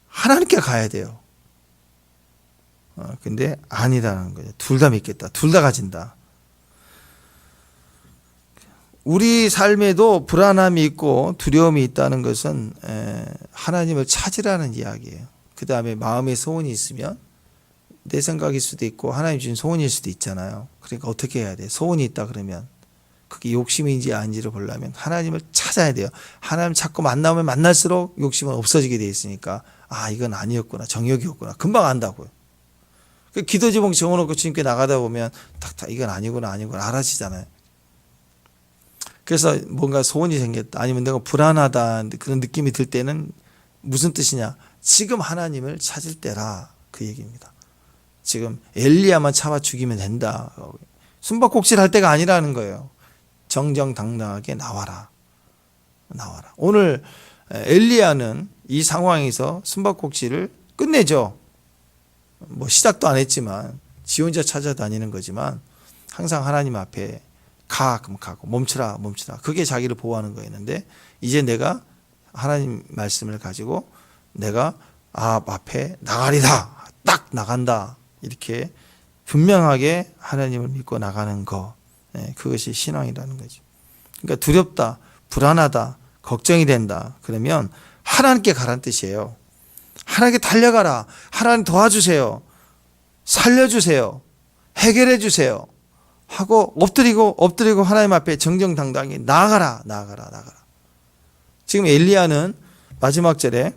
[SPEAKER 1] 하나님께 가야 돼요. 근데 아니라는 거예요. 둘 다 믿겠다. 둘 다 가진다. 우리 삶에도 불안함이 있고 두려움이 있다는 것은 하나님을 찾으라는 이야기예요. 그 다음에 마음의 소원이 있으면 내 생각일 수도 있고 하나님 주신 소원일 수도 있잖아요. 그러니까 어떻게 해야 돼? 소원이 있다 그러면 그게 욕심인지 아닌지를 보려면 하나님을 찾아야 돼요. 하나님 찾고 만나면 만날수록 욕심은 없어지게 돼 있으니까 아 이건 아니었구나, 정욕이었구나 금방 안다고요. 그 기도 제목 적어놓고 주님께 나가다 보면 탁탁 이건 아니구나 알아지잖아요. 그래서 뭔가 소원이 생겼다 아니면 내가 불안하다 그런 느낌이 들 때는 무슨 뜻이냐, 지금 하나님을 찾을 때라 그 얘기입니다. 지금 엘리야만 잡아 죽이면 된다, 숨바꼭질 할 때가 아니라는 거예요. 정정당당하게 나와라. 오늘 엘리야는 이 상황에서 숨바꼭질을 끝내죠. 뭐 시작도 안 했지만 지 혼자 찾아다니는 거지만 항상 하나님 앞에 그럼 가고 멈추라. 그게 자기를 보호하는 거였는데 이제 내가 하나님 말씀을 가지고 내가 아합 앞에 나가리다. 딱 나간다. 이렇게 분명하게 하나님을 믿고 나가는 거. 그것이 신앙이라는 거죠. 그러니까 두렵다, 불안하다, 걱정이 된다. 그러면 하나님께 가라는 뜻이에요. 하나님께 달려가라. 하나님 도와주세요. 살려주세요. 해결해 주세요. 하고 엎드리고 하나님 앞에 정정당당히 나아가라. 지금 엘리야는 마지막 절에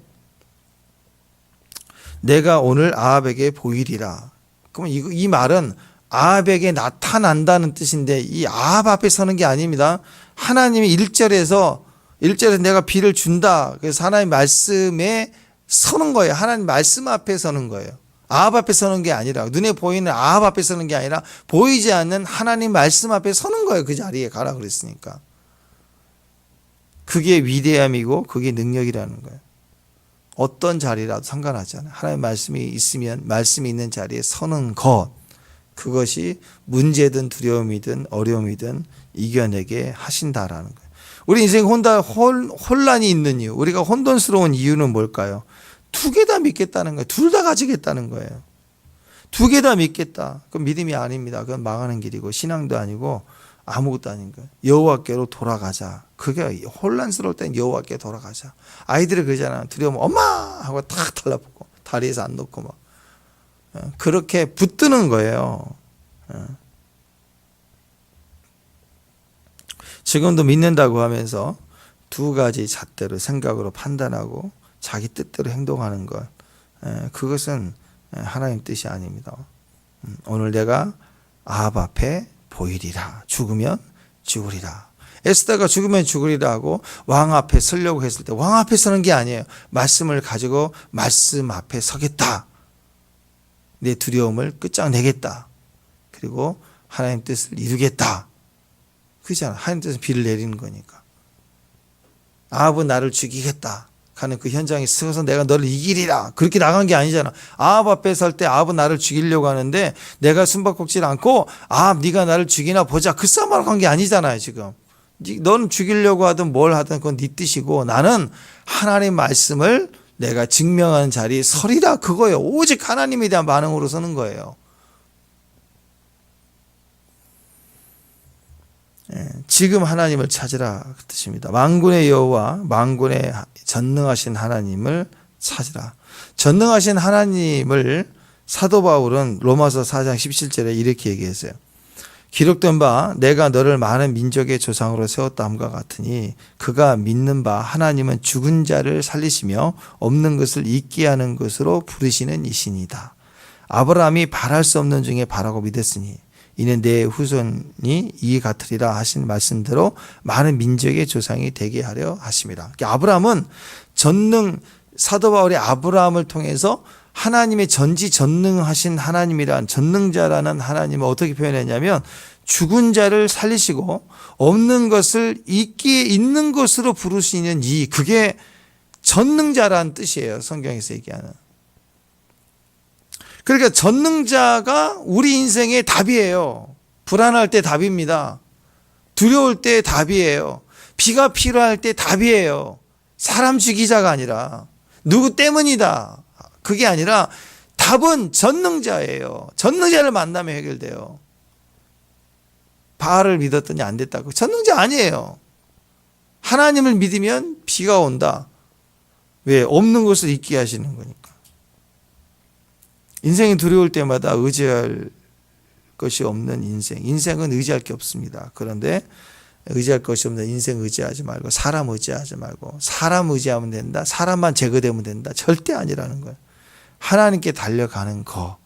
[SPEAKER 1] 내가 오늘 아합에게 보이리라. 그러면 이 말은 아합에게 나타난다는 뜻인데 이 아합 앞에 서는 게 아닙니다. 하나님이 1절에서 내가 비를 준다. 그래서 하나님 말씀에 서는 거예요. 하나님 말씀 앞에 서는 거예요. 아합 앞에 서는 게 아니라, 눈에 보이는 아합 앞에 서는 게 아니라 보이지 않는 하나님 말씀 앞에 서는 거예요. 그 자리에 가라 그랬으니까. 그게 위대함이고 그게 능력이라는 거예요. 어떤 자리라도 상관하지 않아요. 하나님 말씀이 있으면 말씀이 있는 자리에 서는 것, 그것이 문제든 두려움이든 어려움이든 이겨내게 하신다라는 거예요. 우리 인생 혼란이 있는 이유, 우리가 혼돈스러운 이유는 뭘까요? 두 개 다 믿겠다는 거예요. 둘 다 가지겠다는 거예요. 두 개 다 믿겠다. 그건 믿음이 아닙니다. 그건 망하는 길이고 신앙도 아니고 아무것도 아닌 거예요. 여호와께로 돌아가자. 그게 혼란스러울 땐 여호와께 돌아가자. 아이들이 그러잖아요. 두려우면 엄마 하고 탁 달라붙고 다리에서 안 놓고 막 그렇게 붙드는 거예요. 지금도 믿는다고 하면서 두 가지 잣대로 생각으로 판단하고 자기 뜻대로 행동하는 것, 그것은 하나님 뜻이 아닙니다. 오늘 내가 아합 앞에 보이리라. 죽으면 죽으리라. 에스더가 죽으면 죽으리라 하고 왕 앞에 서려고 했을 때 왕 앞에 서는 게 아니에요. 말씀을 가지고 말씀 앞에 서겠다. 내 두려움을 끝장내겠다. 그리고 하나님 뜻을 이루겠다. 그잖아. 하나님 뜻은 비를 내리는 거니까. 아합은 나를 죽이겠다 하는 그 현장에 서서 내가 너를 이기리라. 그렇게 나간 게 아니잖아. 아합 앞에 설 때 아합은 나를 죽이려고 하는데 내가 숨바꼭질 않고 아합 네가 나를 죽이나 보자. 그 싸움하러 간 게 아니잖아요. 지금. 너는 죽이려고 하든 뭘 하든 그건 네 뜻이고 나는 하나님 말씀을 내가 증명하는 자리에 서리라. 그거예요. 오직 하나님에 대한 반응으로 서는 거예요. 지금 하나님을 찾으라 그 뜻입니다. 만군의 여호와, 만군의 전능하신 하나님을 찾으라. 전능하신 하나님을 사도 바울은 로마서 4장 17절에 이렇게 얘기했어요. 기록된 바 내가 너를 많은 민족의 조상으로 세웠다함과 같으니 그가 믿는 바 하나님은 죽은 자를 살리시며 없는 것을 있게 하는 것으로 부르시는 이신이다. 아브라함이 바랄 수 없는 중에 바라고 믿었으니 이는 내 후손이 이 같으리라 하신 말씀대로 많은 민족의 조상이 되게 하려 하심이라. 아브라함은 사도 바울이 아브라함을 통해서 하나님의 전지전능하신 하나님이란 전능자라는 하나님을 어떻게 표현했냐면 죽은 자를 살리시고 없는 것을 있는 것으로 부르시는 그게 전능자라는 뜻이에요. 성경에서 얘기하는. 그러니까 전능자가 우리 인생의 답이에요. 불안할 때 답입니다. 두려울 때 답이에요. 비가 필요할 때 답이에요. 사람 죽이자가 아니라 누구 때문이다. 그게 아니라 답은 전능자예요. 전능자를 만나면 해결돼요. 바알을 믿었더니 안 됐다고. 전능자 아니에요. 하나님을 믿으면 비가 온다. 왜? 없는 것을 있게 하시는 거니까. 인생이 두려울 때마다 의지할 것이 없는 인생. 인생은 의지할 게 없습니다. 그런데 의지할 것이 없는 인생 의지하지 말고 사람 의지하지 말고 사람 의지하면 된다. 사람만 제거되면 된다. 절대 아니라는 거예요. 하나님께 달려가는 거.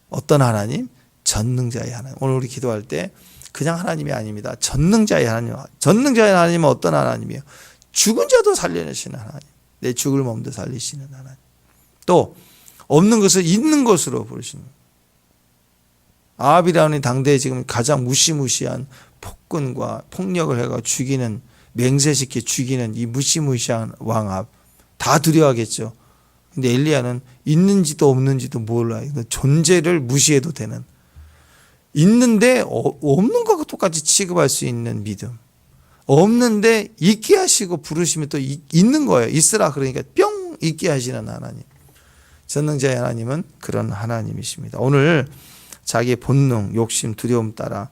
[SPEAKER 1] 어떤 하나님? 전능자의 하나님. 오늘 우리 기도할 때 그냥 하나님이 아닙니다. 전능자의 하나님. 전능자의 하나님은 어떤 하나님이에요? 죽은 자도 살려내시는 하나님. 내 죽을 몸도 살리시는 하나님. 또 없는 것을 있는 것으로 부르시는 거예요. 아합이라는 당대에 지금 가장 무시무시한 폭군과 폭력을 해가 죽이는, 맹세시켜 죽이는 이 무시무시한 왕압 다 두려워하겠죠. 근데 엘리야는 있는지도 없는지도 몰라요. 존재를 무시해도 되는, 있는데 없는 것과 똑같이 취급할 수 있는 믿음, 없는데 있게 하시고 부르시면 또 있는 거예요. 있으라 그러니까 뿅 있게 하시는 하나님. 전능자의 하나님은 그런 하나님이십니다. 오늘 자기의 본능, 욕심, 두려움 따라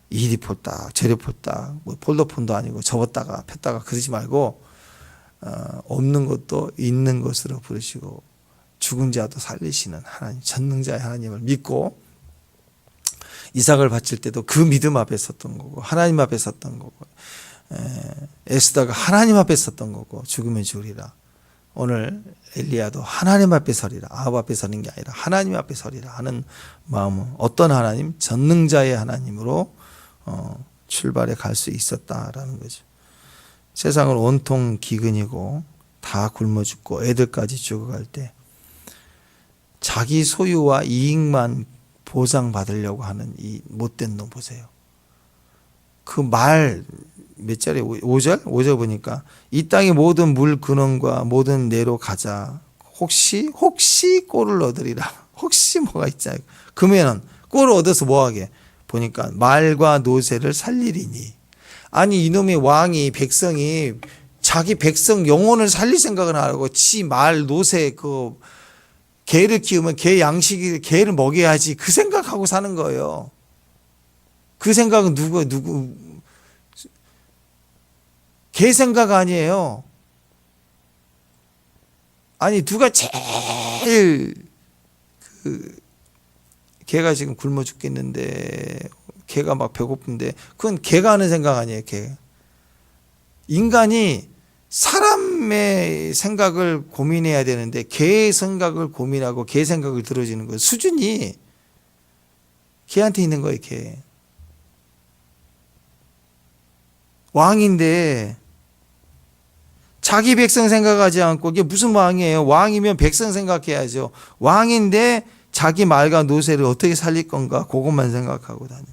[SPEAKER 1] 이리 폴딱 저리 폴딱, 뭐 폴더폰도 아니고 접었다가 폈다가 그러지 말고 없는 것도 있는 것으로 부르시고 죽은 자도 살리시는 하나님, 전능자의 하나님을 믿고 이삭을 바칠 때도 그 믿음 앞에 섰던 거고 하나님 앞에 섰던 거고 에스더가 하나님 앞에 섰던 거고 죽으면 죽으리라. 오늘 엘리야도 하나님 앞에 서리라. 아합 앞에 서는 게 아니라 하나님 앞에 서리라 하는 마음은 어떤 하나님? 전능자의 하나님으로 출발해 갈 수 있었다라는 거죠. 세상을 온통 기근이고 다 굶어 죽고 애들까지 죽어갈 때 자기 소유와 이익만 보상받으려고 하는 이 못된 놈 보세요. 그 말 몇 절에 5절? 5절 보니까 이 땅의 모든 물 근원과 모든 내로 가자. 혹시 꼴을 얻으리라. 혹시 뭐가 있자. 그러면은 꼴을 얻어서 뭐하게? 보니까 말과 노새를 살리리니. 아니 이놈의 왕이 백성이 자기 백성 영혼을 살릴 생각은 안 하고 지 말 노새 그 개를 키우면 개 양식이 개를 먹여야지 그 생각하고 사는 거예요. 그 생각은 누구 개 생각 아니에요. 아니 누가 제일 개가 지금 굶어 죽겠는데 개가 막 배고픈데 그건 개가 하는 생각 아니에요. 개. 인간이 사람의 생각을 고민해야 되는데 개의 생각을 고민하고 개 생각을 들어주는 거 수준이 개한테 있는 거예요. 개. 왕인데 자기 백성 생각하지 않고 이게 무슨 왕이에요? 왕이면 백성 생각해야죠. 왕인데 자기 말과 노새를 어떻게 살릴 건가 그것만 생각하고 다녀요.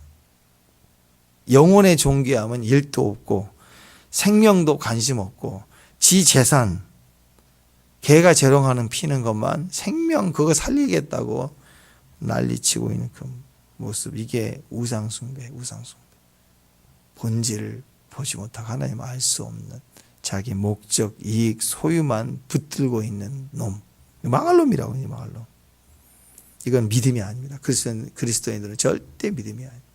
[SPEAKER 1] 영혼의 존귀함은 일도 없고 생명도 관심 없고 지 재산 개가 재롱하는 피는 것만 생명 그거 살리겠다고 난리치고 있는 그 모습, 이게 우상숭배. 본질을 보지 못하고 하나님 알 수 없는 자기 목적, 이익, 소유만 붙들고 있는 놈. 망할 놈이라고. 망할 놈. 이건 믿음이 아닙니다. 그리스도인들은 절대 믿음이 아닙니다.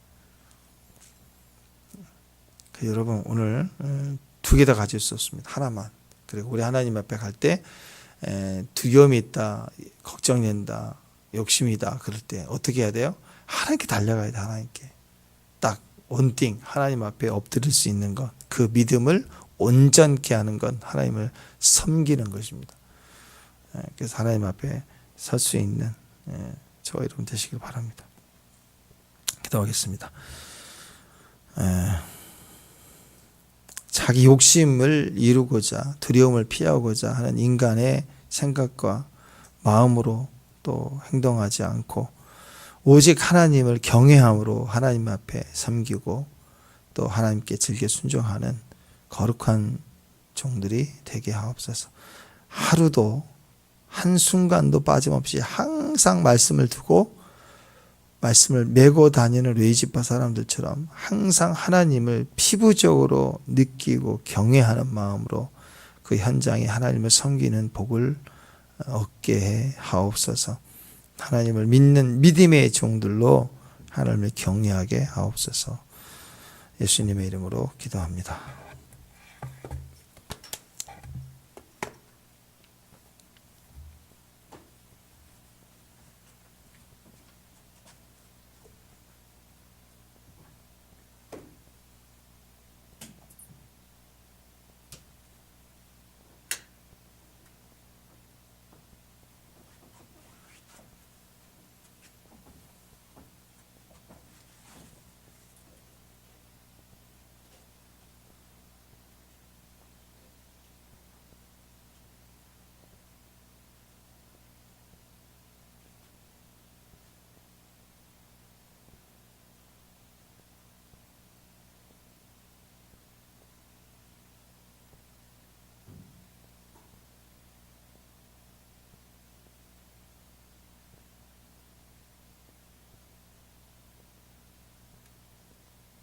[SPEAKER 1] 여러분 오늘 두 개 다 가질 수 없습니다. 하나만. 그리고 우리 하나님 앞에 갈 때 두려움이 있다, 걱정된다, 욕심이다 그럴 때 어떻게 해야 돼요? 하나님께 달려가야 돼. 하나님께. 딱 원띵 하나님 앞에 엎드릴 수 있는 것, 그 믿음을 온전케 하는 건 하나님을 섬기는 것입니다. 그래서 하나님 앞에 설 수 있는 저와 여러분 되시길 바랍니다. 기도하겠습니다. 자기 욕심을 이루고자 두려움을 피하고자 하는 인간의 생각과 마음으로 또 행동하지 않고 오직 하나님을 경외함으로 하나님 앞에 섬기고 또 하나님께 즐겨 순종하는 거룩한 종들이 되게 하옵소서. 하루도 한순간도 빠짐없이 항상 말씀을 두고 말씀을 메고 다니는 레위지파 사람들처럼 항상 하나님을 피부적으로 느끼고 경외하는 마음으로 그 현장에 하나님을 섬기는 복을 얻게 해 하옵소서. 하나님을 믿는 믿음의 종들로 하나님을 경외하게 하옵소서. 예수님의 이름으로 기도합니다.